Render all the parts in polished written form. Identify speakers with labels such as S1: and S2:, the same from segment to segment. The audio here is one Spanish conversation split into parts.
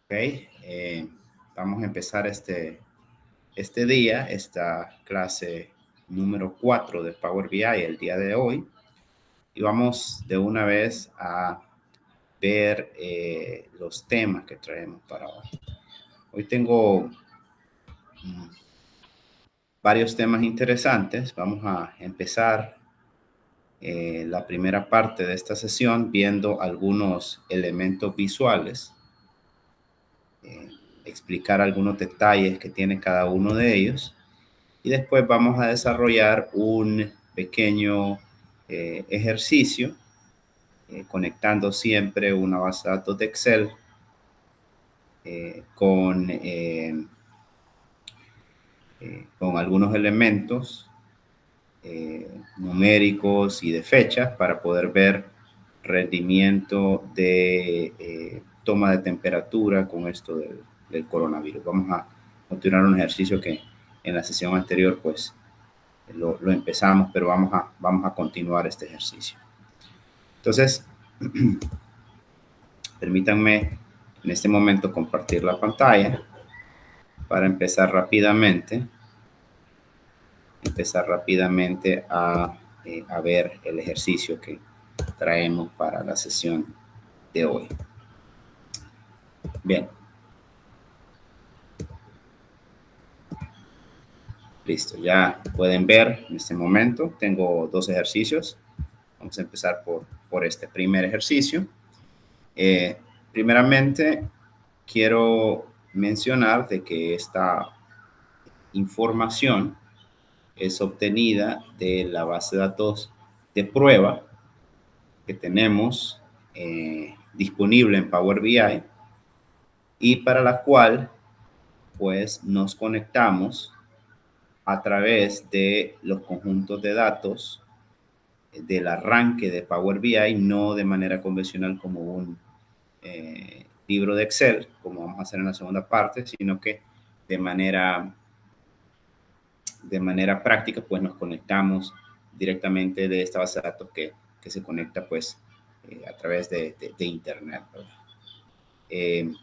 S1: Ok, vamos a empezar este día, esta clase número 4 de Power BI el día de hoy. Y vamos de una vez a ver los temas que traemos para hoy. Hoy tengo varios temas interesantes. Vamos a empezar la primera parte de esta sesión viendo algunos elementos visuales, explicar algunos detalles que tiene cada uno de ellos y después vamos a desarrollar un pequeño ejercicio conectando siempre una base de datos de Excel con algunos elementos numéricos y de fechas para poder ver rendimiento de toma de temperatura con esto del coronavirus. Vamos a continuar un ejercicio que en la sesión anterior pues lo empezamos, pero vamos a continuar este ejercicio. Entonces, permítanme en este momento compartir la pantalla para empezar rápidamente a ver el ejercicio que traemos para la sesión de hoy. Bien. Listo, ya pueden ver en este momento, tengo dos ejercicios. Vamos a empezar por este primer ejercicio. Primeramente, quiero mencionar de que esta información es obtenida de la base de datos de prueba que tenemos disponible en Power BI y para la cual pues nos conectamos a través de los conjuntos de datos del arranque de Power BI, no de manera convencional como un libro de Excel, como vamos a hacer en la segunda parte, sino que de manera práctica, pues nos conectamos directamente de esta base de datos que se conecta pues a través de Internet. En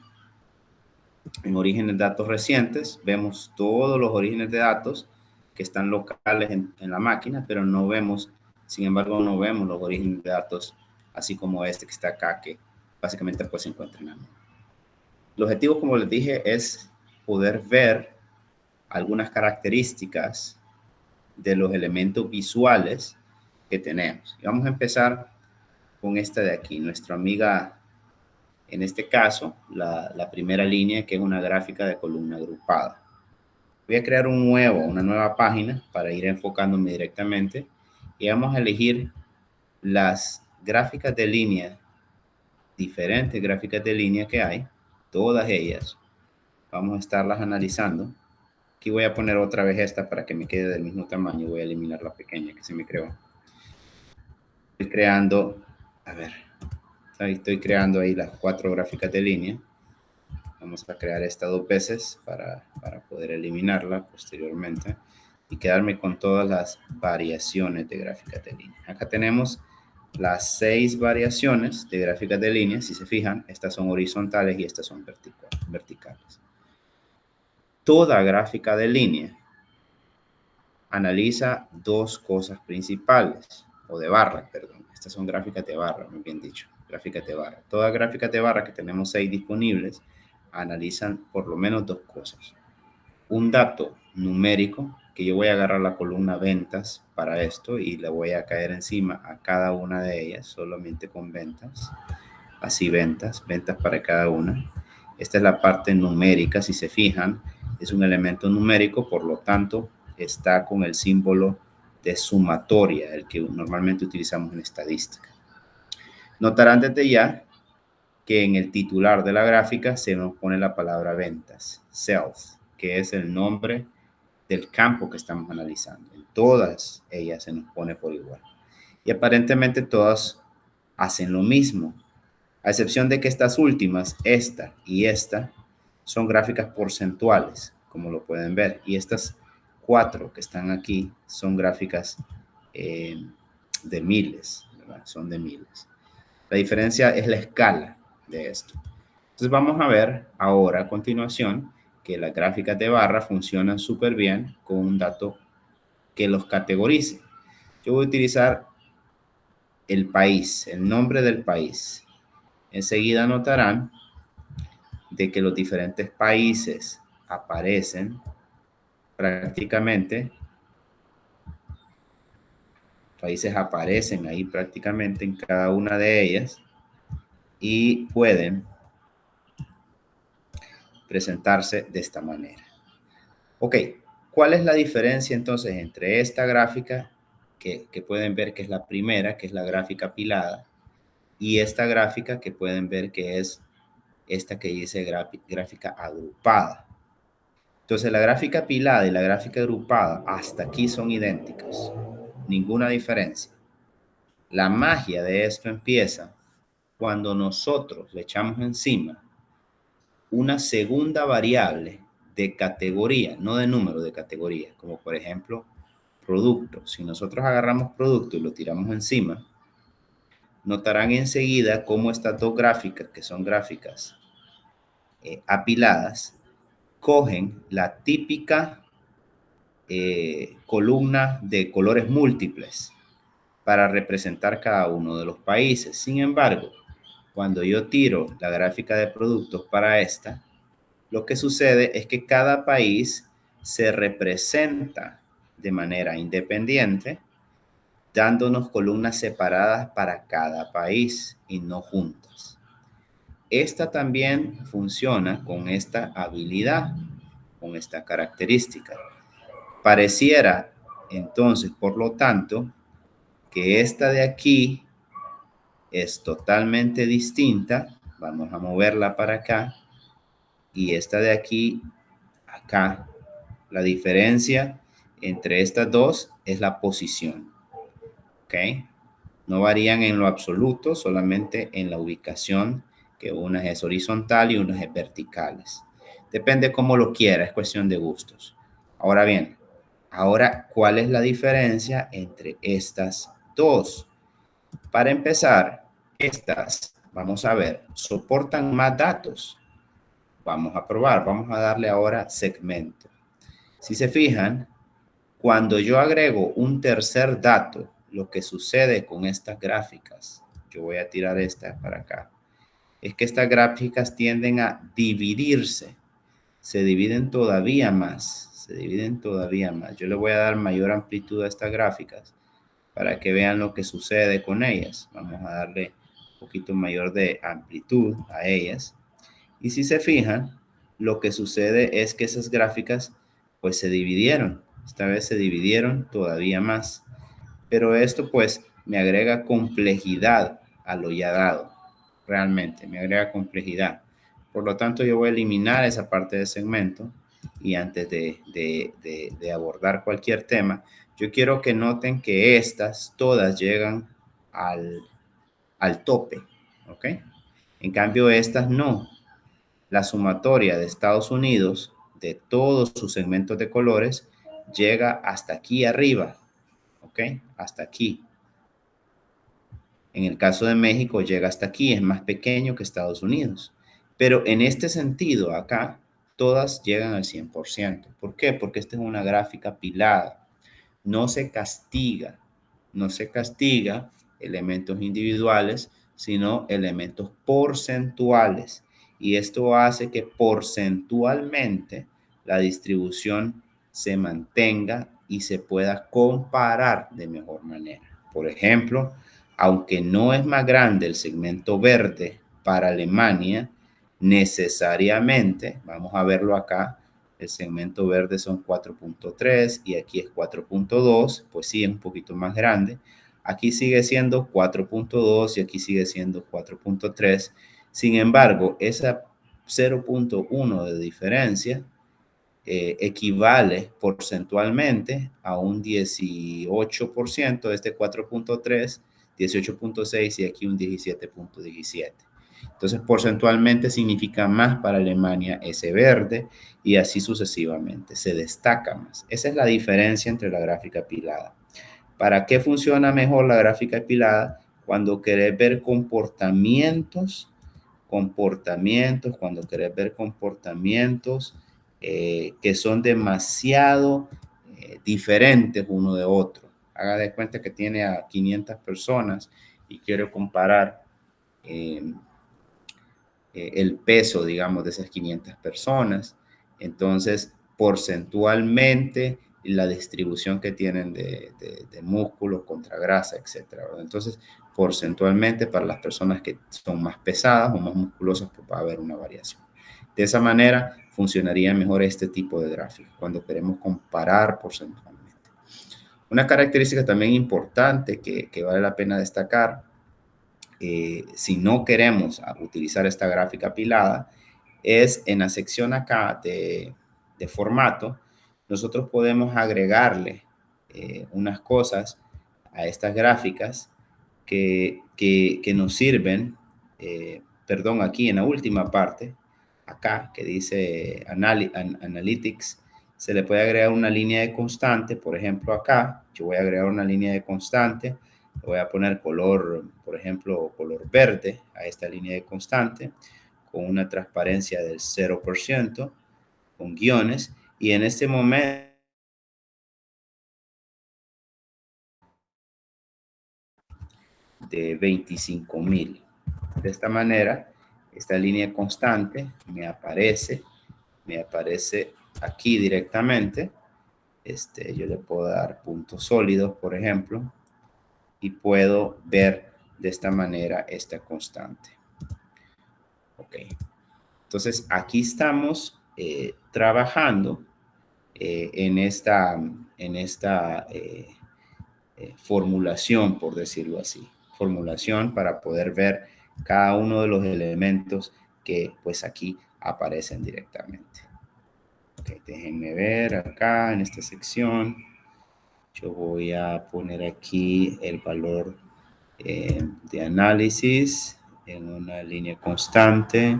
S1: orígenes de datos recientes vemos todos los orígenes de datos que están locales en la máquina, pero no vemos, sin embargo, no vemos los orígenes de datos así como este que está acá, que básicamente pues se encuentra en la nube. El objetivo, como les dije, es poder ver algunas características de los elementos visuales que tenemos. Y vamos a empezar con esta de aquí, nuestra amiga, en este caso, la primera línea, que es una gráfica de columna agrupada. Voy a crear una nueva página para ir enfocándome directamente y vamos a elegir las gráficas de línea, diferentes gráficas de línea que hay, todas ellas. Vamos a estarlas analizando. Aquí voy a poner otra vez esta para que me quede del mismo tamaño. Voy a eliminar la pequeña que se me creó. Estoy creando, a ver, estoy creando ahí las 4 gráficas de línea. Vamos a crear esta 2 veces para poder eliminarla posteriormente y quedarme con todas las variaciones de gráficas de línea. Acá tenemos las 6 variaciones de gráficas de línea. Si se fijan, estas son horizontales y estas son verticales. Toda gráfica de línea analiza 2 cosas principales, o de barra, perdón. Estas son gráficas de barra, muy bien dicho, gráficas de barra. Todas gráficas de barra, que tenemos 6 disponibles, analizan por lo menos 2 cosas. Un dato numérico, que yo voy a agarrar la columna ventas para esto y le voy a caer encima a cada una de ellas, solamente con ventas. Así ventas para cada una. Esta es la parte numérica, si se fijan, es un elemento numérico, por lo tanto, está con el símbolo de sumatoria, el que normalmente utilizamos en estadística. Notarán desde ya que en el titular de la gráfica se nos pone la palabra ventas, sales, que es el nombre del campo que estamos analizando. En todas ellas se nos pone por igual. Y aparentemente todas hacen lo mismo, a excepción de que estas últimas, esta y esta, son gráficas porcentuales, como lo pueden ver. Y estas 4 que están aquí son gráficas de miles, ¿verdad? Son de miles. La diferencia es la escala de esto. Entonces Entonces vamos a ver ahora a continuación que las gráficas de barra funcionan súper bien con un dato que los categorice. Yo voy a utilizar el país, el nombre del país. Enseguida notarán de que los diferentes países aparecen prácticamente, ahí prácticamente en cada una de ellas y pueden presentarse de esta manera. Ok, ¿cuál es la diferencia entonces entre esta gráfica que pueden ver que es la primera, que es la gráfica pilada, y esta gráfica que pueden ver que es esta que dice gráfica agrupada? Entonces la gráfica pilada y la gráfica agrupada hasta aquí son idénticas, ninguna diferencia. La magia de esto empieza cuando nosotros le echamos encima una segunda variable de categoría, no de número, de categoría, como por ejemplo producto. Si nosotros agarramos producto y lo tiramos encima, notarán enseguida cómo estas dos gráficas, que son gráficas apiladas, cogen la típica columna de colores múltiples para representar cada uno de los países. Sin embargo, cuando yo tiro la gráfica de productos para esta, lo que sucede es que cada país se representa de manera independiente, dándonos columnas separadas para cada país y no juntas. Esta también funciona con esta habilidad, con esta característica. Pareciera entonces, por lo tanto, que esta de aquí es totalmente distinta. Vamos a moverla para acá. Y esta de aquí, acá. La diferencia entre estas dos es la posición. ¿Ok? No varían en lo absoluto, solamente en la ubicación, que una es horizontal y una es verticales. Depende cómo lo quiera, es cuestión de gustos. Ahora bien, ahora, ¿cuál es la diferencia entre estas dos? Para empezar, estas, vamos a ver, soportan más datos. Vamos a probar, vamos a darle ahora segmento. Si se fijan, cuando yo agrego un tercer dato, lo que sucede con estas gráficas, yo voy a tirar esta para acá, es que estas gráficas tienden a dividirse, se dividen todavía más, Yo le voy a dar mayor amplitud a estas gráficas para que vean lo que sucede con ellas. Vamos a darle un poquito mayor de amplitud a ellas. Y si se fijan, lo que sucede es que esas gráficas pues se dividieron. Esta vez se dividieron todavía más. Pero esto pues me agrega complejidad a lo ya dado. Realmente me agrega complejidad. Por lo tanto, yo voy a eliminar esa parte de segmento. Y antes de abordar cualquier tema, yo quiero que noten que estas todas llegan al tope. ¿Ok? En cambio, estas no. La sumatoria de Estados Unidos de todos sus segmentos de colores llega hasta aquí arriba, ¿ok? Hasta aquí. En el caso de México llega hasta aquí, es más pequeño que Estados Unidos. Pero en este sentido, acá, todas llegan al 100%. ¿Por qué? Porque esta es una gráfica pilada. No se castiga elementos individuales, sino elementos porcentuales. Y esto hace que porcentualmente la distribución se mantenga y se pueda comparar de mejor manera. Por ejemplo, aunque no es más grande el segmento verde para Alemania, necesariamente, vamos a verlo acá, el segmento verde son 4.3 y aquí es 4.2, pues sí, es un poquito más grande. Aquí sigue siendo 4.2 y aquí sigue siendo 4.3. Sin embargo, esa 0.1 de diferencia equivale porcentualmente a un 18%, este 4.3, 18.6 y aquí un 17.17. Entonces, porcentualmente significa más para Alemania ese verde y así sucesivamente, se destaca más. Esa es la diferencia entre la gráfica apilada. ¿Para qué funciona mejor la gráfica apilada? Cuando querés ver comportamientos comportamientos, cuando querés ver comportamientos que son demasiado diferentes uno de otro. Haga de cuenta que tiene a 500 personas y quiero comparar el peso, digamos, de esas 500 personas. Entonces, porcentualmente, la distribución que tienen de músculo contra grasa, etcétera. Entonces, porcentualmente, para las personas que son más pesadas o más musculosas, pues va a haber una variación. De esa manera, funcionaría mejor este tipo de gráfico cuando queremos comparar porcentualmente. Una característica también importante que vale la pena destacar, si no queremos utilizar esta gráfica apilada, es en la sección acá de formato, nosotros podemos agregarle unas cosas a estas gráficas que nos sirven, perdón, aquí en la última parte, acá que dice Analytics, se le puede agregar una línea de constante. Por ejemplo, acá yo voy a agregar una línea de constante, le voy a poner color, por ejemplo, color verde a esta línea de constante, con una transparencia del 0%, con guiones, y en este momento de 25,000. De esta manera, esta línea constante me aparece aquí directamente. Yo le puedo dar puntos sólidos, por ejemplo, y puedo ver de esta manera esta constante. Ok. Entonces, aquí estamos trabajando en esta formulación, por decirlo así. Formulación para poder ver cada uno de los elementos que pues aquí aparecen directamente. Okay, déjenme ver acá en esta sección. Yo voy a poner aquí el valor de análisis en una línea constante,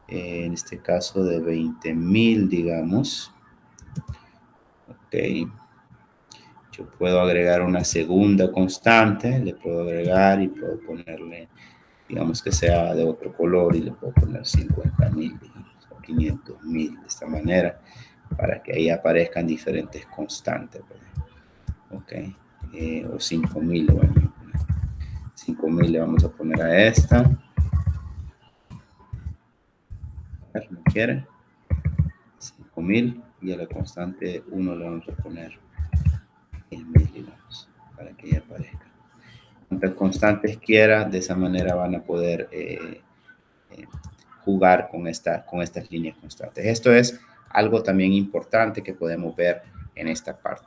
S1: en este caso de 20,000, digamos. Ok. Yo puedo agregar una segunda constante, le puedo agregar y puedo ponerle, digamos que sea de otro color, y le puedo poner 50,000, digamos, o 500,000, de esta manera, para que ahí aparezcan diferentes constantes. Ok, o 5,000, bueno, 5,000 le vamos a poner a esta. A ver, ¿no quiere? 5,000, y a la constante 1 le vamos a poner 10,000, digamos, para que ya aparezca. Cuantas constantes quiera, de esa manera van a poder jugar con estas líneas constantes. Esto es algo también importante que podemos ver en esta parte.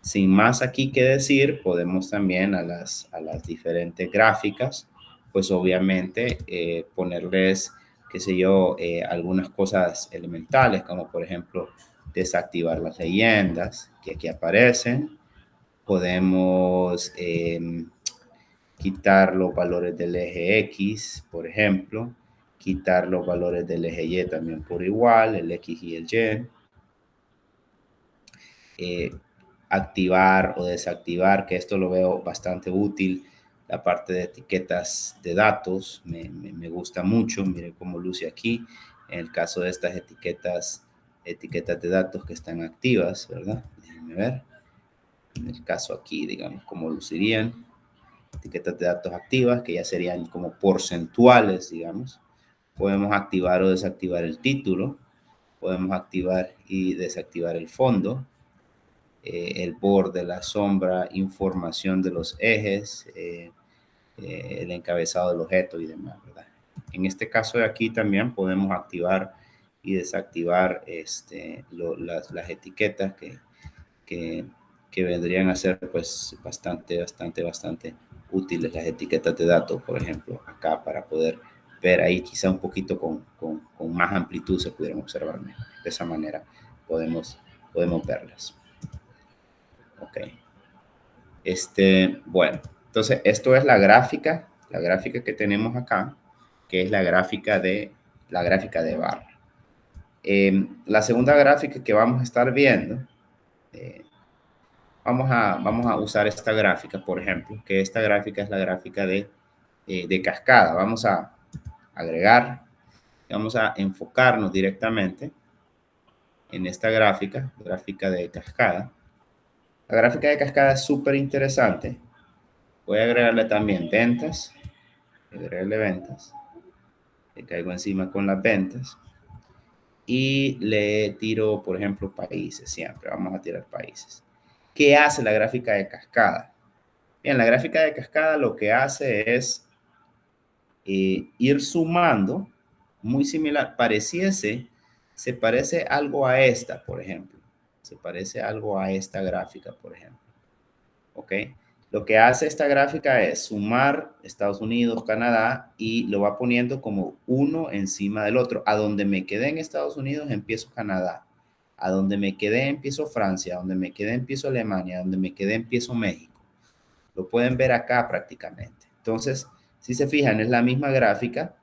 S1: Sin más aquí que decir, podemos también a las diferentes gráficas, pues obviamente ponerles, qué sé yo, algunas cosas elementales, como por ejemplo desactivar las leyendas que aquí aparecen. Podemos quitar los valores del eje X, por ejemplo, quitar los valores del eje Y también por igual, el X y el Y. Activar o desactivar, que esto lo veo bastante útil, la parte de etiquetas de datos, me gusta mucho. Miren cómo luce aquí, en el caso de estas etiquetas de datos que están activas, ¿verdad? Déjenme ver. En el caso aquí, digamos, cómo lucirían. Etiquetas de datos activas, que ya serían como porcentuales, digamos. Podemos activar o desactivar el título. Podemos activar y desactivar el fondo. El borde, la sombra, información de los ejes, el encabezado del objeto y demás, ¿verdad? En este caso de aquí también podemos activar y desactivar las etiquetas que vendrían a ser pues bastante útiles, las etiquetas de datos, por ejemplo, acá para poder ver ahí quizá un poquito con más amplitud se pudieran observar mejor. De esa manera podemos verlas. Ok. Bueno, entonces esto es la gráfica que tenemos acá, que es la gráfica de barra. La segunda gráfica que vamos a estar viendo, vamos a usar esta gráfica, por ejemplo, que esta gráfica es la gráfica de cascada. Vamos a agregar Vamos a enfocarnos directamente en esta gráfica de cascada. La gráfica de cascada es súper interesante. Voy a agregarle también ventas. Agregarle ventas. Le caigo encima con las ventas. Y le tiro, por ejemplo, países. Siempre vamos a tirar países. ¿Qué hace la gráfica de cascada? Bien, la gráfica de cascada lo que hace es ir sumando, muy similar, se parece algo a esta, por ejemplo. Se parece algo a esta gráfica, por ejemplo. ¿Ok? Lo que hace esta gráfica es sumar Estados Unidos, Canadá, y lo va poniendo como uno encima del otro. A donde me quedé en Estados Unidos, empiezo Canadá. A donde me quedé, empiezo Francia. A donde me quedé, empiezo Alemania. A donde me quedé, empiezo México. Lo pueden ver acá prácticamente. Entonces, si se fijan, es la misma gráfica,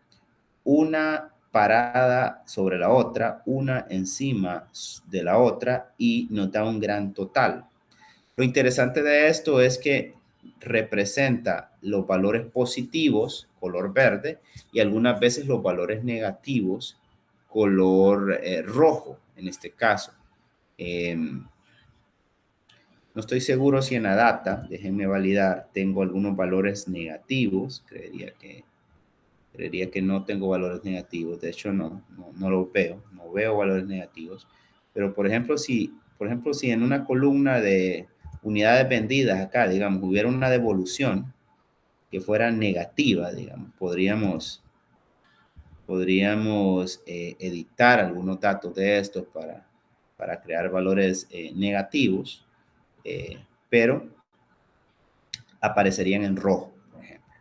S1: una parada sobre la otra, una encima de la otra y nos da un gran total. Lo interesante de esto es que representa los valores positivos, color verde, y algunas veces los valores negativos, color rojo, en este caso. No estoy seguro si en la data, déjenme validar, tengo algunos valores negativos. Creería que no tengo valores negativos. De hecho, no lo veo. No veo valores negativos. Pero, por ejemplo, si en una columna de unidades vendidas acá, digamos, hubiera una devolución que fuera negativa, digamos, podríamos editar algunos datos de estos para crear valores negativos, pero aparecerían en rojo, por ejemplo,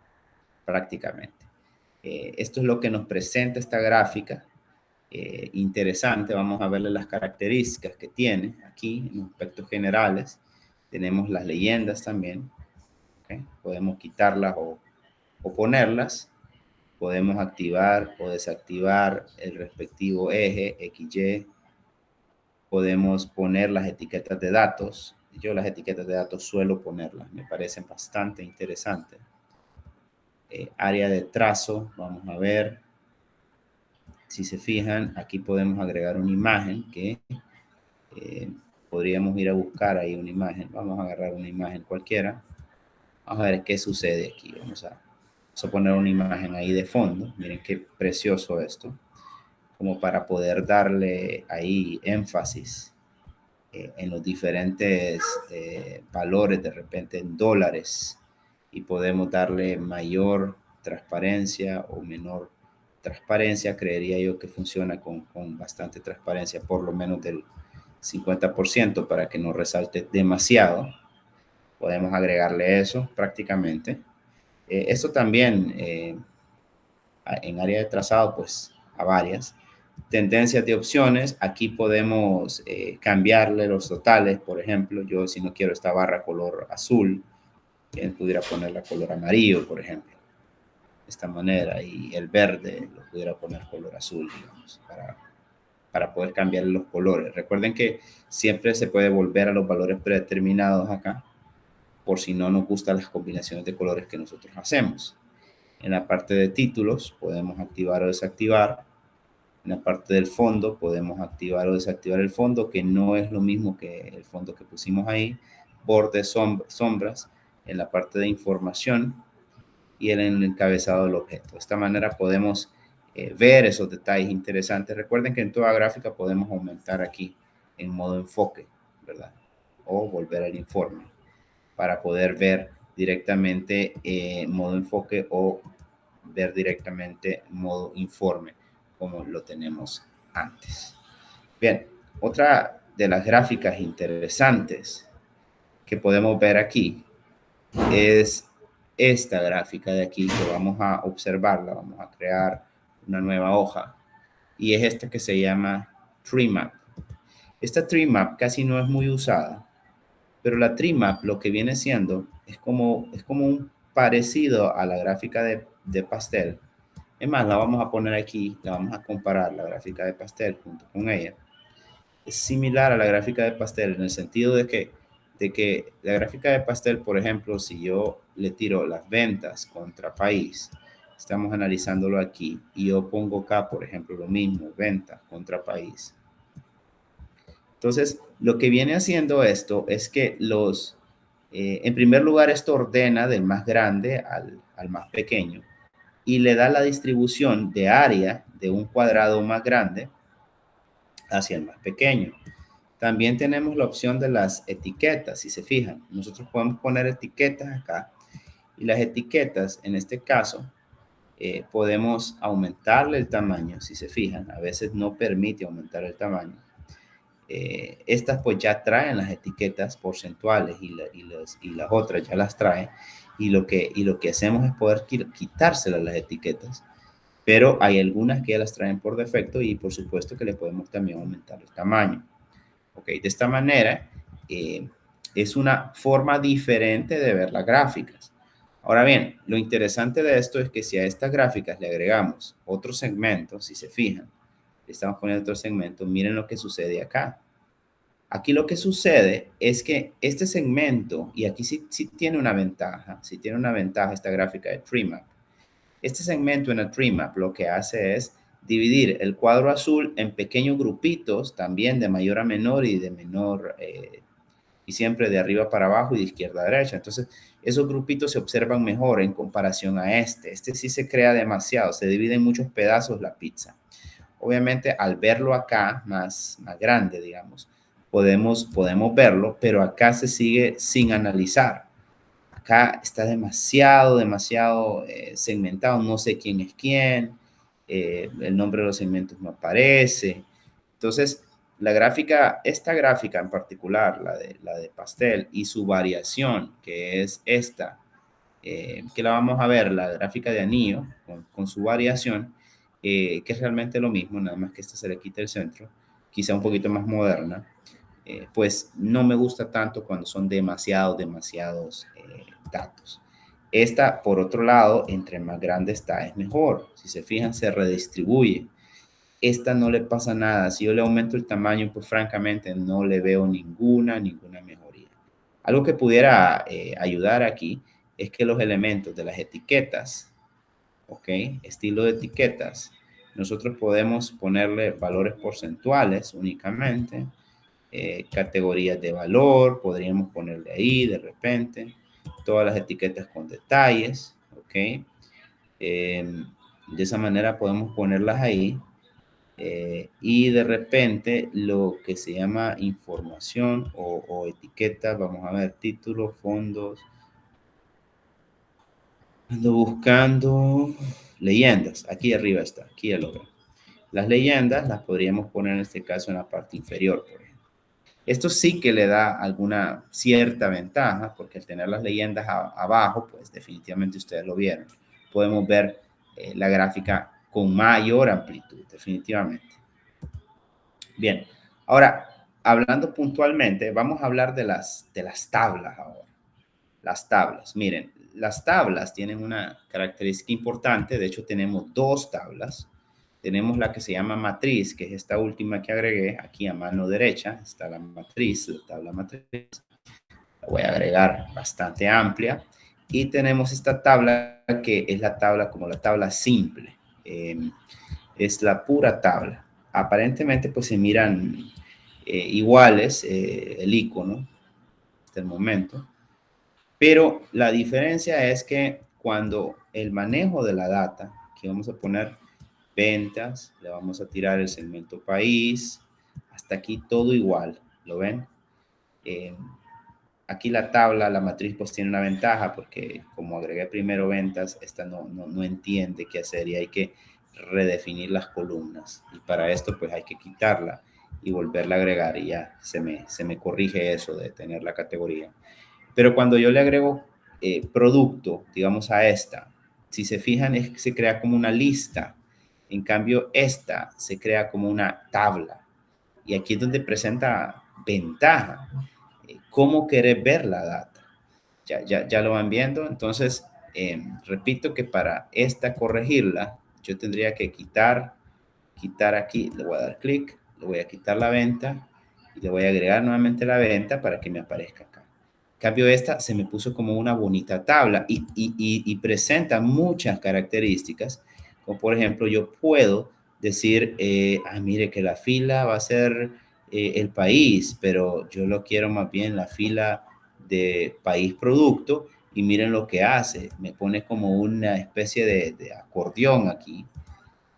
S1: prácticamente. Esto es lo que nos presenta esta gráfica. Interesante, vamos a verle las características que tiene aquí en aspectos generales. Tenemos las leyendas también. ¿Okay? Podemos quitarlas o ponerlas. Podemos activar o desactivar el respectivo eje XY. Podemos poner las etiquetas de datos. Yo las etiquetas de datos suelo ponerlas, me parecen bastante interesantes. Área de trazo, vamos a ver. Si se fijan, aquí podemos agregar una imagen que podríamos ir a buscar ahí una imagen. Vamos a agarrar una imagen cualquiera. Vamos a ver qué sucede aquí. Vamos a poner una imagen ahí de fondo. Miren qué precioso esto. Como para poder darle ahí énfasis en los diferentes valores, de repente en dólares. Y podemos darle mayor transparencia o menor transparencia. Creería yo que funciona con bastante transparencia, por lo menos del 50%, para que no resalte demasiado. Podemos agregarle eso prácticamente. Esto también en área de trazado, pues a varias. Tendencias de opciones, aquí podemos cambiarle los totales. Por ejemplo, yo si no quiero esta barra color azul, pudiera ponerla color amarillo, por ejemplo. De esta manera, y el verde lo pudiera poner color azul, digamos, para poder cambiar los colores. Recuerden que siempre se puede volver a los valores predeterminados acá, por si no nos gustan las combinaciones de colores que nosotros hacemos. En la parte de títulos podemos activar o desactivar. En la parte del fondo podemos activar o desactivar el fondo, que no es lo mismo que el fondo que pusimos ahí. Bordes, sombras. En la parte de información y en el encabezado del objeto. De esta manera podemos ver esos detalles interesantes. Recuerden que en toda gráfica podemos aumentar aquí en modo enfoque, ¿verdad? O volver al informe para poder ver directamente modo enfoque o ver directamente modo informe como lo tenemos antes. Bien, otra de las gráficas interesantes que podemos ver aquí es esta gráfica de aquí, que vamos a observarla. Vamos a crear una nueva hoja y es esta que se llama Tree Map. Esta Tree Map casi no es muy usada, pero la Tree Map lo que viene siendo es como un parecido a la gráfica de pastel. Es más, la vamos a poner aquí, la vamos a comparar, la gráfica de pastel junto con ella. Es similar a la gráfica de pastel en el sentido de que la gráfica de pastel, por ejemplo, si yo le tiro las ventas contra país, Estamos analizándolo aquí y yo pongo acá, por ejemplo, lo mismo, venta contra país. Entonces, lo que viene haciendo esto es que en primer lugar, esto ordena del más grande al más pequeño y le da la distribución de área de un cuadrado más grande hacia el más pequeño. También tenemos la opción de las etiquetas, si se fijan. Nosotros podemos poner etiquetas acá y las etiquetas, en este caso, podemos aumentarle el tamaño, si se fijan. A veces no permite aumentar el tamaño. Estas pues ya traen las etiquetas porcentuales y las otras ya las traen. Y lo que hacemos es poder quitárselas las etiquetas. Pero hay algunas que ya las traen por defecto y por supuesto que le podemos también aumentar el tamaño. Ok, de esta manera es una forma diferente de ver las gráficas. Ahora bien, lo interesante de esto es que si a estas gráficas le agregamos otro segmento, si se fijan, le estamos poniendo otro segmento, miren lo que sucede acá. Aquí lo que sucede es que este segmento, y aquí sí tiene una ventaja, sí tiene una ventaja esta gráfica de Tree Map. Este segmento en el Tree Map lo que hace es dividir el cuadro azul en pequeños grupitos, también de mayor a menor y de menor, y siempre de arriba para abajo y de izquierda a derecha. Entonces, esos grupitos se observan mejor en comparación a este. Este sí se crea demasiado, se divide en muchos pedazos la pizza. Obviamente, al verlo acá, más grande, digamos, podemos verlo, pero acá se sigue sin analizar. Acá está demasiado segmentado, no sé quién es quién, el nombre de los segmentos no aparece. Entonces, esta gráfica en particular, la de pastel y su variación, que es esta, que la vamos a ver, la gráfica de anillo, con su variación, que es realmente lo mismo, nada más que esta se le quita el centro, quizá un poquito más moderna, pues no me gusta tanto cuando son demasiados datos. Esta, por otro lado, entre más grande está, es mejor. Si se fijan, se redistribuye. Esta no le pasa nada. Si yo le aumento el tamaño, pues francamente no le veo ninguna mejoría. Algo que pudiera ayudar aquí es que los elementos de las etiquetas, ¿ok? Estilo de etiquetas, nosotros podemos ponerle valores porcentuales únicamente, categorías de valor, podríamos ponerle ahí de repente, todas las etiquetas con detalles, ¿ok? De esa manera podemos ponerlas ahí y de repente lo que se llama información o etiquetas, vamos a ver, títulos, fondos, ando buscando leyendas, aquí arriba está, aquí ya lo veo. Las leyendas las podríamos poner en este caso en la parte inferior, por ejemplo. Esto sí que le da alguna cierta ventaja, porque al tener las leyendas abajo, pues definitivamente ustedes lo vieron. Podemos ver la gráfica con mayor amplitud, definitivamente. Bien, ahora, hablando puntualmente, vamos a hablar de las tablas ahora. Las tablas, miren, las tablas tienen una característica importante, de hecho tenemos dos tablas. Tenemos la que se llama matriz, que es esta última que agregué aquí a mano derecha, está la matriz, la tabla matriz. La voy a agregar bastante amplia. Y tenemos esta tabla que es la tabla como la tabla simple. Es la pura tabla. Aparentemente pues se miran iguales el icono hasta el momento. Pero la diferencia es que cuando el manejo de la data, que vamos a poner ventas, le vamos a tirar el segmento país, hasta aquí todo igual, ¿lo ven? Aquí la tabla, la matriz, pues tiene una ventaja porque como agregué primero ventas, esta no entiende qué hacer y hay que redefinir las columnas. Y para esto, pues hay que quitarla y volverla a agregar y ya se me corrige eso de tener la categoría. Pero cuando yo le agrego producto, digamos a esta, si se fijan, se crea como una lista. En cambio, esta se crea como una tabla. Y aquí es donde presenta ventaja. ¿Cómo querés ver la data? Ya lo van viendo. Entonces, repito que para esta corregirla, yo tendría que quitar aquí, le voy a dar clic, le voy a quitar la venta y le voy a agregar nuevamente la venta para que me aparezca acá. Cambio esta se me puso como una bonita tabla y presenta muchas características, como por ejemplo yo puedo decir, mire que la fila va a ser el país, pero yo lo quiero más bien la fila de país producto y miren lo que hace, me pone como una especie de acordeón aquí,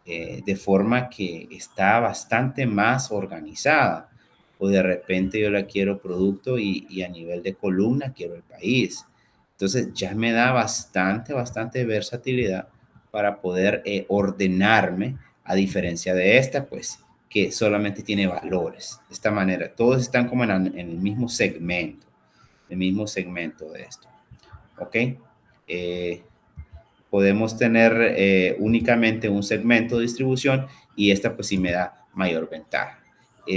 S1: de forma que está bastante más organizada. O de repente yo la quiero producto y a nivel de columna quiero el país. Entonces ya me da bastante versatilidad para poder ordenarme, a diferencia de esta, pues que solamente tiene valores. De esta manera, todos están como en el mismo segmento de esto. ¿Ok? Podemos tener únicamente un segmento de distribución y esta pues sí me da mayor ventaja.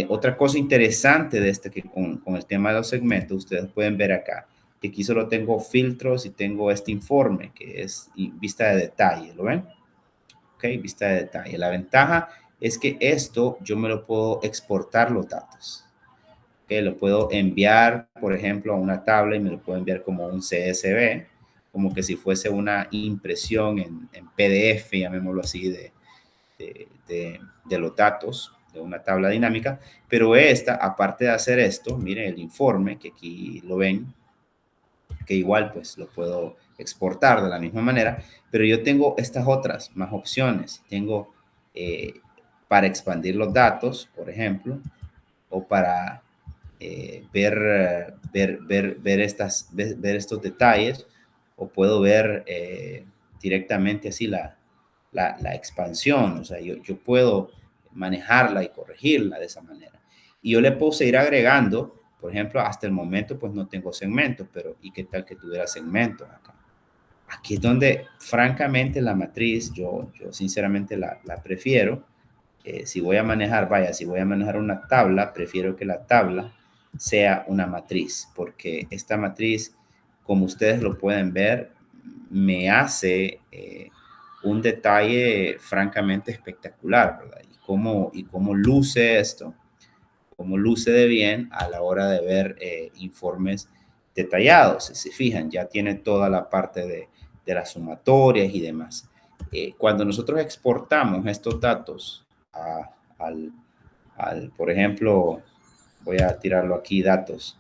S1: Otra cosa interesante de este que con el tema de los segmentos, ustedes pueden ver acá, que aquí solo tengo filtros y tengo este informe que es vista de detalle, ¿lo ven? Ok, vista de detalle. La ventaja es que esto yo me lo puedo exportar los datos. Que lo puedo enviar, por ejemplo, a una tabla y me lo puedo enviar como un CSV, como que si fuese una impresión en PDF, llamémoslo así, de los datos de una tabla dinámica. Pero esta, aparte de hacer esto, miren el informe, que aquí lo ven, que igual pues lo puedo exportar de la misma manera, pero yo tengo estas otras más opciones. Tengo para expandir los datos, por ejemplo, o para ver estos detalles, o puedo ver directamente así la expansión, o sea, yo puedo manejarla y corregirla de esa manera. Y yo le puedo seguir agregando, por ejemplo, hasta el momento pues no tengo segmentos, pero ¿y qué tal que tuviera segmentos acá? Aquí es donde francamente la matriz, yo sinceramente la prefiero. Si voy a manejar, si voy a manejar una tabla, prefiero que la tabla sea una matriz, porque esta matriz, como ustedes lo pueden ver, me hace un detalle francamente espectacular, ¿verdad? Y cómo luce esto, cómo luce de bien a la hora de ver informes detallados. Si se fijan, ya tiene toda la parte de las sumatorias y demás. Cuando nosotros exportamos estos datos por ejemplo, voy a tirarlo aquí, datos.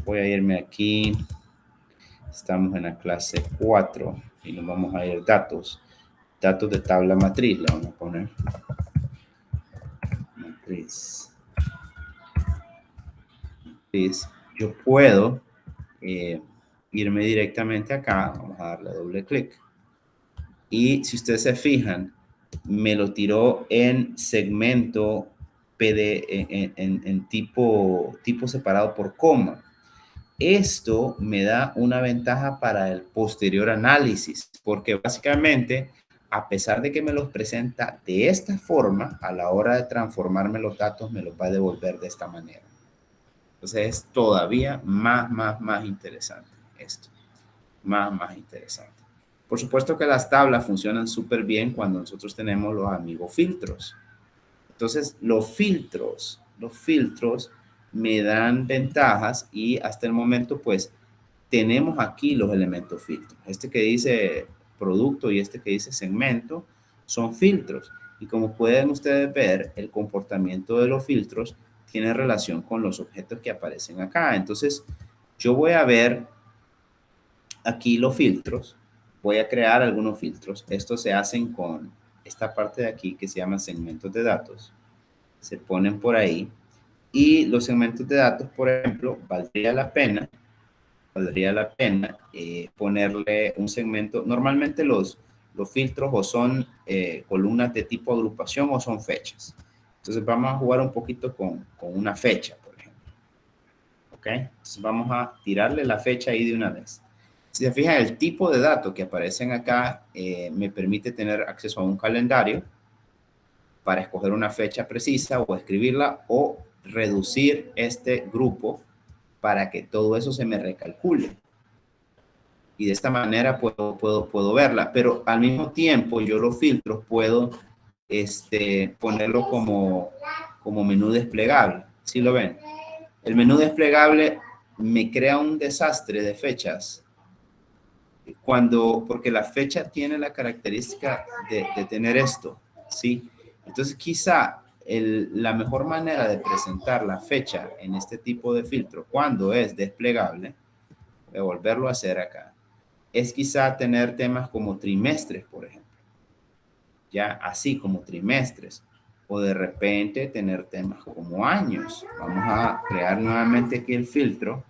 S1: Voy a irme aquí, estamos en la clase 4 y nos vamos a ir datos de tabla matriz, le vamos a poner matriz. Yo puedo irme directamente acá, vamos a darle doble clic. Y si ustedes se fijan, me lo tiró en segmento PD, en tipo separado por coma. Esto me da una ventaja para el posterior análisis, porque básicamente, a pesar de que me los presenta de esta forma, a la hora de transformarme los datos, me los va a devolver de esta manera. Entonces es todavía más interesante esto, más interesante. Por supuesto que las tablas funcionan súper bien cuando nosotros tenemos los amigos filtros. Entonces, los filtros me dan ventajas y hasta el momento, pues, tenemos aquí los elementos filtros. Este que dice producto y este que dice segmento son filtros. Y como pueden ustedes ver, el comportamiento de los filtros tiene relación con los objetos que aparecen acá. Entonces, yo voy a ver aquí los filtros. Voy a crear algunos filtros. Estos se hacen con esta parte de aquí que se llama segmentos de datos. Se ponen por ahí. Y los segmentos de datos, por ejemplo, valdría la pena ponerle un segmento. Normalmente los filtros o son columnas de tipo agrupación o son fechas. Entonces vamos a jugar un poquito con una fecha, por ejemplo. ¿Ok? Entonces vamos a tirarle la fecha ahí de una vez. Si se fijan, el tipo de datos que aparecen acá me permite tener acceso a un calendario para escoger una fecha precisa o escribirla o reducir este grupo para que todo eso se me recalcule. Y de esta manera puedo verla, pero al mismo tiempo yo los filtros puedo ponerlo como menú desplegable. ¿Sí lo ven? El menú desplegable me crea un desastre de fechas porque la fecha tiene la característica de tener esto, ¿sí? Entonces quizá la mejor manera de presentar la fecha en este tipo de filtro cuando es desplegable, voy a volverlo a hacer acá, es quizá tener temas como trimestres, por ejemplo, ya así como trimestres, o de repente tener temas como años. Vamos a crear nuevamente aquí el filtro,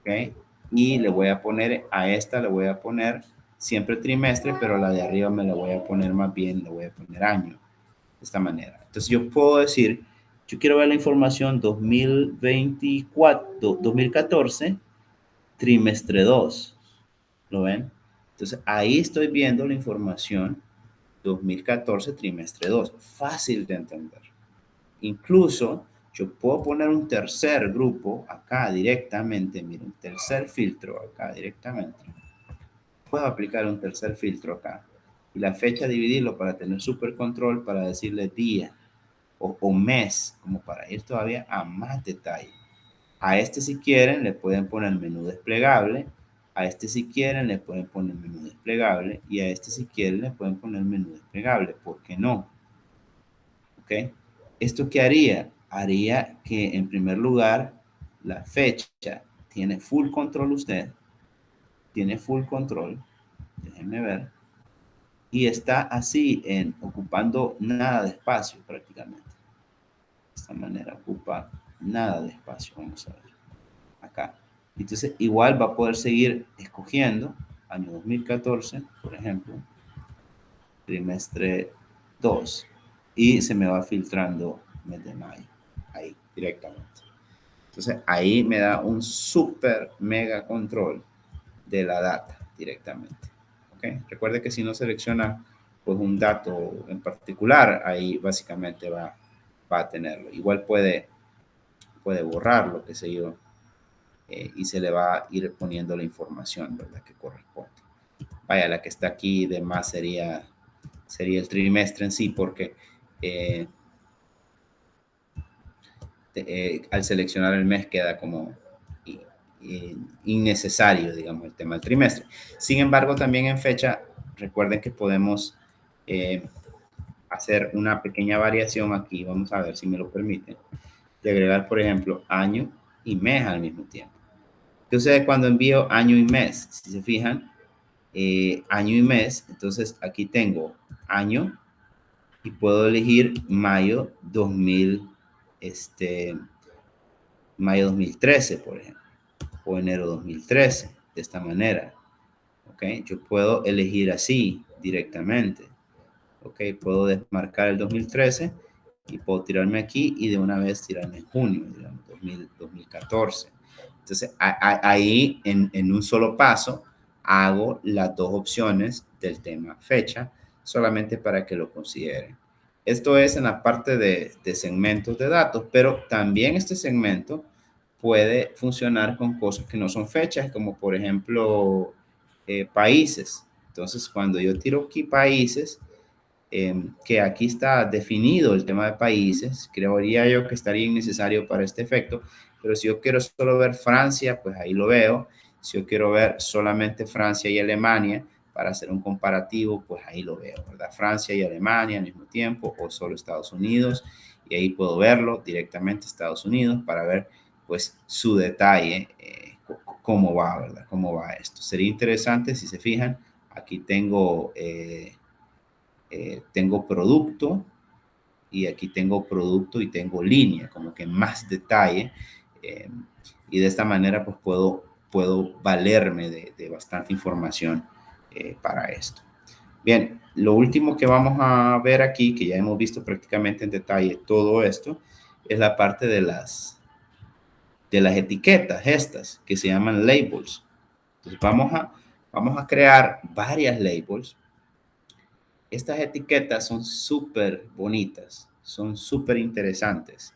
S1: ¿ok? Y le voy a poner a esta, le voy a poner siempre trimestre, pero la de arriba me la voy a poner más bien, le voy a poner año, de esta manera. Entonces yo puedo decir, yo quiero ver la información 2024, 2014, trimestre 2, ¿lo ven? Entonces ahí estoy viendo la información 2014, trimestre 2, fácil de entender. Incluso yo puedo poner un tercer grupo acá directamente, miren, un tercer filtro acá directamente. Puedo aplicar un tercer filtro acá y la fecha dividirlo para tener super control, para decirle día o mes, como para ir todavía a más detalle. A este si quieren le pueden poner menú desplegable, a este si quieren le pueden poner menú desplegable y a este si quieren le pueden poner menú desplegable. ¿Por qué no? ¿Ok? ¿Esto qué haría? Haría que en primer lugar la fecha tiene full control usted, tiene full control, déjenme ver, y está así ocupando nada de espacio prácticamente. De esta manera ocupa nada de espacio, vamos a ver, acá. Entonces igual va a poder seguir escogiendo año 2014, por ejemplo, trimestre 2, y se me va filtrando mes de mayo, ahí directamente. Entonces ahí me da un super mega control de la data directamente. ¿Okay? Recuerde que si no selecciona pues un dato en particular, ahí básicamente va a tenerlo. Igual puede borrarlo, qué sé yo, y se le va a ir poniendo la información, ¿verdad? Que corresponde. Vaya, la que está aquí de más sería el trimestre en sí, porque al seleccionar el mes queda como innecesario, digamos, el tema del trimestre. Sin embargo, también en fecha, recuerden que podemos hacer una pequeña variación aquí, vamos a ver si me lo permiten, de agregar, por ejemplo, año y mes al mismo tiempo. Entonces, cuando envío año y mes, si se fijan, año y mes, entonces aquí tengo año y puedo elegir mayo 2013, por ejemplo, o enero 2013, de esta manera. ¿Ok? Yo puedo elegir así directamente. ¿Ok? Puedo desmarcar el 2013 y puedo tirarme aquí y de una vez tirarme en junio, digamos, 2014. Entonces, ahí en un solo paso hago las dos opciones del tema fecha, solamente para que lo consideren. Esto es en la parte de segmentos de datos, pero también este segmento puede funcionar con cosas que no son fechas, como por ejemplo países. Entonces, cuando yo tiro aquí países, que aquí está definido el tema de países, creería yo que estaría innecesario para este efecto, pero si yo quiero solo ver Francia, pues ahí lo veo. Si yo quiero ver solamente Francia y Alemania para hacer un comparativo, pues ahí lo veo, ¿verdad? Francia y Alemania al mismo tiempo o solo Estados Unidos, y ahí puedo verlo directamente Estados Unidos para ver pues su detalle, cómo va, ¿verdad? Cómo va esto. Sería interesante si se fijan, aquí tengo tengo producto y aquí tengo producto y tengo línea, como que más detalle. Y de esta manera pues puedo valerme de bastante información para esto. Bien, lo último que vamos a ver aquí, que ya hemos visto prácticamente en detalle todo esto, es la parte de las etiquetas estas que se llaman labels. Entonces vamos a crear varias labels. Estas etiquetas son súper bonitas, son súper interesantes.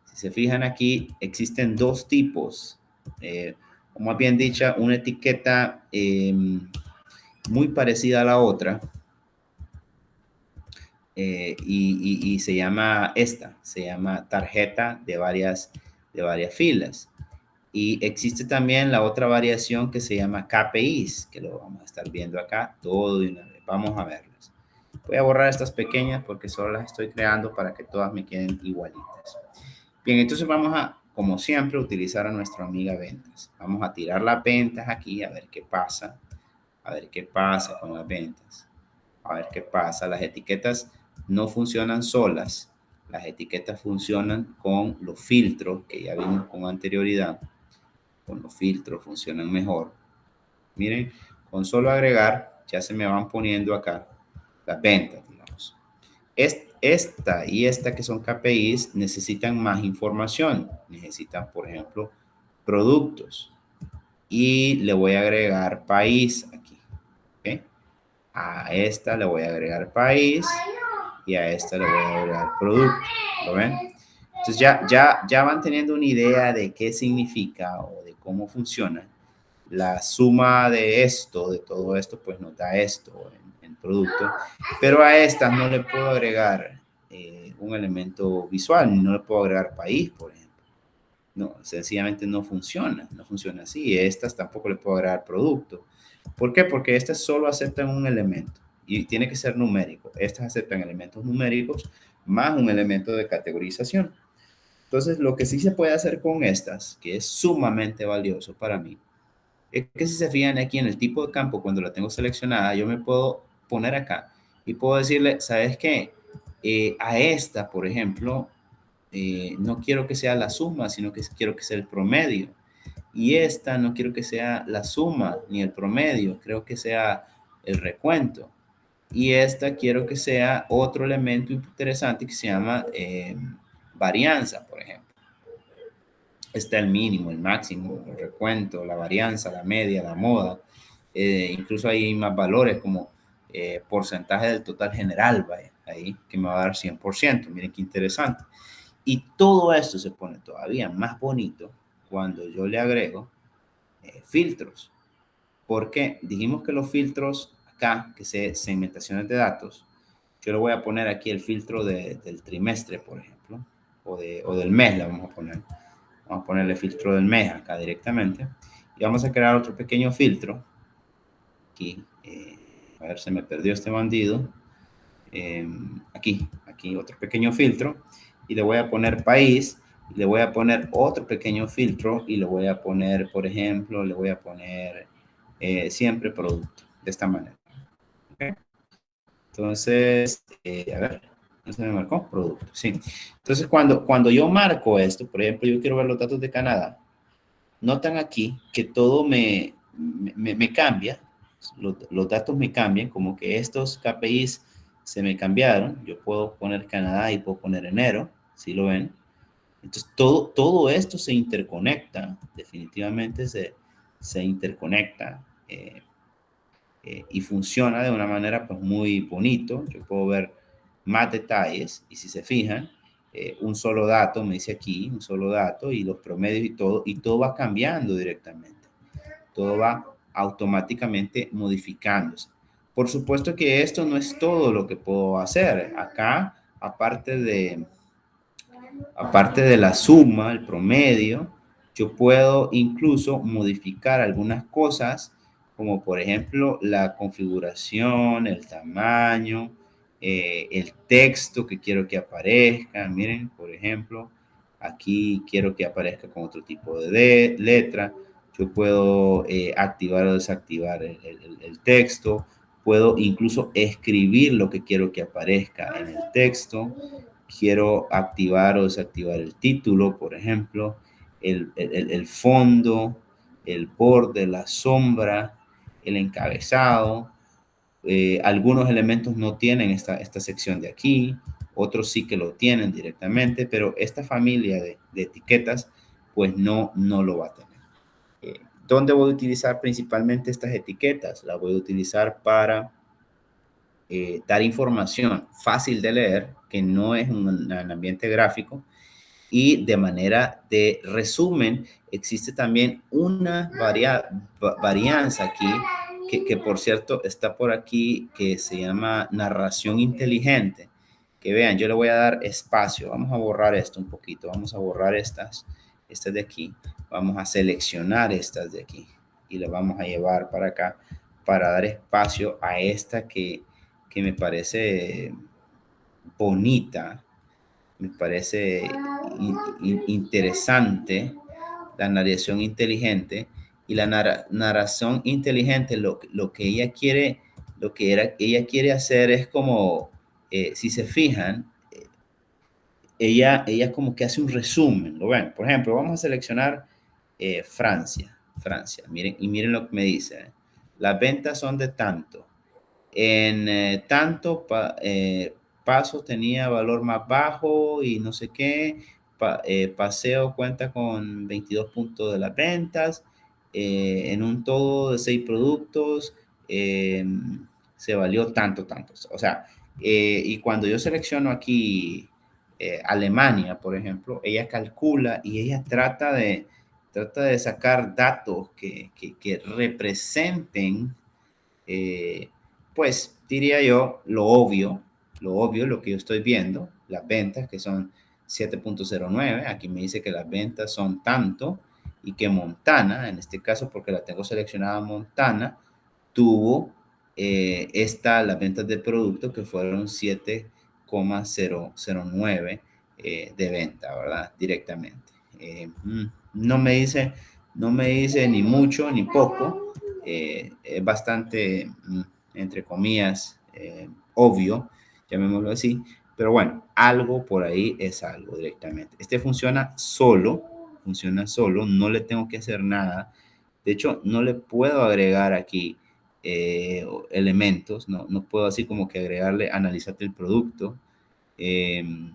S1: Si se fijan aquí, existen dos tipos, o más bien dicha, una etiqueta muy parecida a la otra, y se llama se llama tarjeta de varias filas. Y existe también la otra variación que se llama KPIs, que lo vamos a estar viendo acá todo de una vez. Vamos a verlas. Voy a borrar estas pequeñas porque solo las estoy creando para que todas me queden igualitas. Bien, entonces vamos a, como siempre, utilizar a nuestra amiga ventas. Vamos a tirar las ventas aquí a ver qué pasa. A ver qué pasa con las ventas. A ver qué pasa. Las etiquetas no funcionan solas. Las etiquetas funcionan con los filtros que ya vimos con anterioridad. Con los filtros funcionan mejor. Miren, con solo agregar ya se me van poniendo acá las ventas, digamos. Esta y esta que son KPIs necesitan más información. Necesitan, por ejemplo, productos. Y le voy a agregar país aquí. ¿Okay? A esta le voy a agregar país y a esta le voy a agregar producto. ¿Lo ven? Entonces ya van teniendo una idea de qué significa o de cómo funciona. La suma de esto, de todo esto, pues nos da esto en producto. Pero a estas no le puedo agregar un elemento visual, no le puedo agregar país, por ejemplo. No, sencillamente no funciona así. Estas tampoco le puedo agregar producto. ¿Por qué? Porque estas solo aceptan un elemento y tiene que ser numérico. Estas aceptan elementos numéricos más un elemento de categorización. Entonces, lo que sí se puede hacer con estas, que es sumamente valioso para mí, es que si se fijan aquí en el tipo de campo, cuando la tengo seleccionada, yo me puedo poner acá y puedo decirle, ¿sabes qué? A esta, por ejemplo, no quiero que sea la suma, sino que quiero que sea el promedio. Y esta no quiero que sea la suma ni el promedio, creo que sea el recuento. Y esta quiero que sea otro elemento interesante que se llama varianza, por ejemplo. Está el mínimo, el máximo, el recuento, la varianza, la media, la moda. Incluso hay más valores como porcentaje del total general, vaya, ahí que me va a dar 100%. Miren qué interesante. Y todo esto se pone todavía más bonito cuando yo le agrego filtros. Porque dijimos que los filtros acá, que se segmentaciones de datos, yo le voy a poner aquí el filtro del trimestre, por ejemplo, o del mes, le vamos a poner. Vamos a ponerle filtro del mes acá directamente. Y vamos a crear otro pequeño filtro. Aquí, a ver, se me perdió este bandido. Aquí otro pequeño filtro. Y le voy a poner país. Y le voy a poner otro pequeño filtro. Y le voy a poner, por ejemplo, le voy a poner siempre producto. De esta manera. ¿Okay? Entonces, a ver, ¿no se me marcó? Producto, sí. Entonces, cuando yo marco esto, por ejemplo, yo quiero ver los datos de Canadá, notan aquí que todo me cambia, los datos me cambian, como que estos KPIs se me cambiaron. Yo puedo poner Canadá y puedo poner enero, ¿sí lo ven? Entonces, todo esto se interconecta, definitivamente se interconecta. Y funciona de una manera pues muy bonito. Yo puedo ver más detalles y si se fijan, un solo dato me dice aquí, un solo dato y los promedios y todo va cambiando directamente. Todo va automáticamente modificándose. Por supuesto que esto no es todo lo que puedo hacer. Acá, aparte de la suma, el promedio, yo puedo incluso modificar algunas cosas, como por ejemplo la configuración, el tamaño, el texto que quiero que aparezca. Miren, por ejemplo, aquí quiero que aparezca con otro tipo de letra. Yo puedo activar o desactivar el texto. Puedo incluso escribir lo que quiero que aparezca en el texto. Quiero activar o desactivar el título, por ejemplo, el fondo, el borde, la sombra, el encabezado. Algunos elementos no tienen esta sección de aquí, otros sí que lo tienen directamente, pero esta familia de etiquetas pues no lo va a tener. ¿Dónde voy a utilizar principalmente estas etiquetas? Las voy a utilizar para dar información fácil de leer, que no es un ambiente gráfico, y de manera de resumen. Existe también una varianza aquí, que por cierto está por aquí, que se llama narración inteligente. Que vean, yo le voy a dar espacio. Vamos a borrar esto un poquito. Vamos a borrar estas. estas de aquí, vamos a seleccionar estas de aquí y las vamos a llevar para acá para dar espacio a esta que me parece bonita, me parece interesante, la narración inteligente. Y la narración inteligente, lo que ella quiere, ella quiere hacer es como, si se fijan, ella como que hace un resumen, ¿lo ven? Por ejemplo, vamos a seleccionar Francia, miren, y miren lo que me dice. Las ventas son de tanto. En tanto paso tenía valor más bajo y no sé qué. Paseo cuenta con 22 puntos de las ventas. En un todo de 6 productos se valió tantos. O sea, y cuando yo selecciono aquí Alemania, por ejemplo, ella calcula y ella trata de sacar datos que representen, pues diría yo, lo que yo estoy viendo, las ventas que son 7.09, aquí me dice que las ventas son tanto y que Montana, en este caso porque la tengo seleccionada Montana, tuvo las ventas de producto que fueron 7,009 de venta, ¿verdad? Directamente. No me dice, no me dice ni mucho ni poco, es bastante, entre comillas, obvio, llamémoslo así, pero bueno, algo por ahí es algo directamente. Este funciona solo, no le tengo que hacer nada. De hecho, no le puedo agregar aquí elementos, no puedo así como que agregarle, analízate el producto,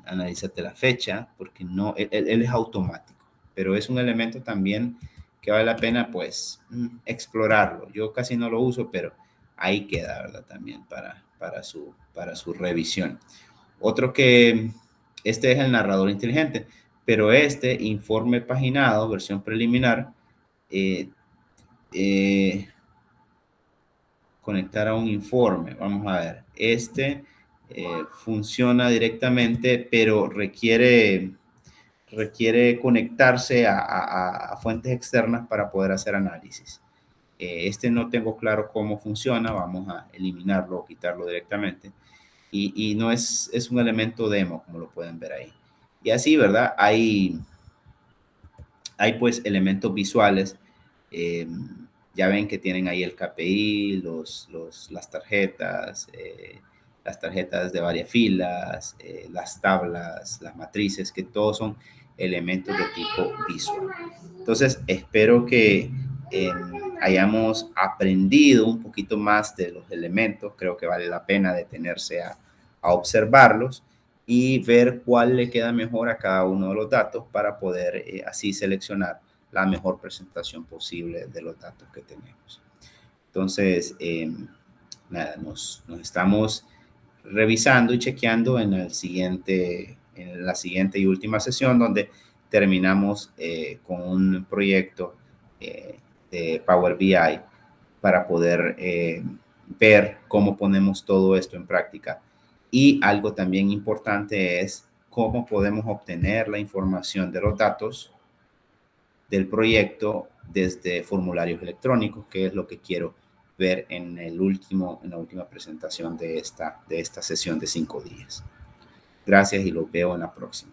S1: analízate la fecha, porque no, él es automático, pero es un elemento también que vale la pena pues explorarlo. Yo casi no lo uso, pero ahí queda, ¿verdad? También para su revisión. Otro que, este es el narrador inteligente, pero este informe paginado, versión preliminar, eh, eh, conectar a un informe. Vamos a ver, este funciona directamente, pero requiere conectarse a fuentes externas para poder hacer análisis. Este no tengo claro cómo funciona, vamos a eliminarlo o quitarlo directamente. Y no es un elemento demo, como lo pueden ver ahí. Y así, ¿verdad? Hay pues elementos visuales. Ya ven que tienen ahí el KPI, las tarjetas de varias filas, las tablas, las matrices, que todos son elementos de tipo visual. Entonces, espero que hayamos aprendido un poquito más de los elementos. Creo que vale la pena detenerse a observarlos y ver cuál le queda mejor a cada uno de los datos para poder así seleccionar la mejor presentación posible de los datos que tenemos. Entonces, nada, nos estamos revisando y chequeando en la siguiente y última sesión, donde terminamos con un proyecto de Power BI para poder ver cómo ponemos todo esto en práctica. Y algo también importante es cómo podemos obtener la información de los datos del proyecto desde formularios electrónicos, que es lo que quiero ver en la última presentación de esta sesión de 5 días. Gracias y los veo en la próxima.